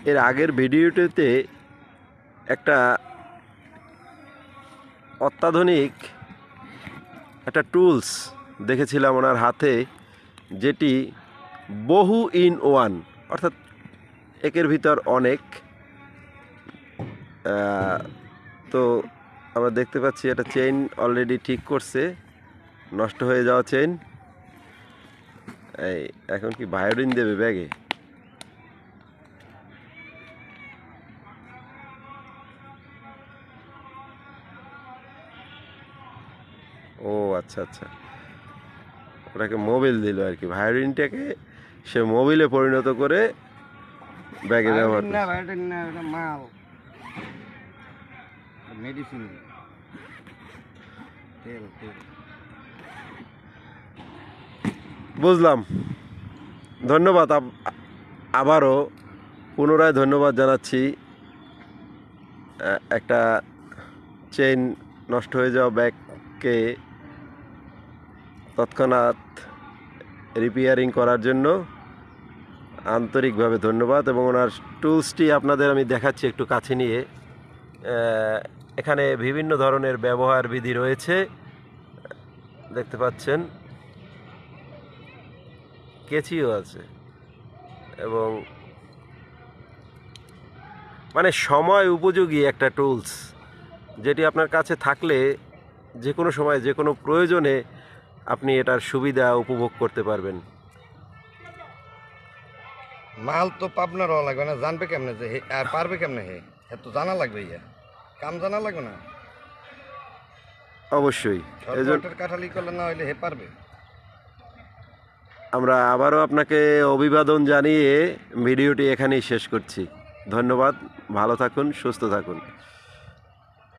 এর আগের ভিডিওটিতে একটা অত্যাধুনিক একটা টুলস দেখেছিলাম ওনার হাতে, যেটি বহু ইন ওয়ান, অর্থাৎ একের ভিতর অনেক। তো আমরা দেখতে পাচ্ছি একটা চেইন অলরেডি ঠিক করছে, নষ্ট হয়ে যাওয়া চেইন। এই এখন কি ভায়োলিন দেবে ব্যাগে? ও আচ্ছা আচ্ছা, ওটাকে মোবিল দিল আর কি, ভায়োলিনটাকে সে মোবিলে পরিণত করে ব্যাগে ব্যবহার করে। মাল মেডিসিন তেল তেল। বুঝলাম, ধন্যবাদ। আবারও পুনরায় ধন্যবাদ জানাচ্ছি। একটা চেইন নষ্ট হয়ে যাওয়া ব্যাগকে তৎক্ষণাৎ রিপেয়ারিং করার জন্য আন্তরিকভাবে ধন্যবাদ। এবং ওনার টুলসটি আপনাদের আমি দেখাচ্ছি একটু কাছে নিয়ে। এখানে বিভিন্ন ধরনের ব্যবহার বিধি রয়েছে, দেখতে পাচ্ছেন, কেচিও আছে, এবং মানে সময় উপযোগী একটা টুলস, যেটি আপনার কাছে থাকলে যে কোনো সময় যে কোনো প্রয়োজনে আপনি এটার সুবিধা উপভোগ করতে পারবেন। মাল তো পাবনার হওয়া লাগবে না, জানবে কেমনে যে আর পারবে কেমনে? এত জানা লাগবে, কাম জানা লাগবে না? অবশ্যই কাঠালি করলে না হইলে পারবে। আমরা আবারও আপনাকে অভিবাদন জানিয়ে ভিডিওটি এখানেই শেষ করছি। ধন্যবাদ, ভালো থাকুন, সুস্থ থাকুন।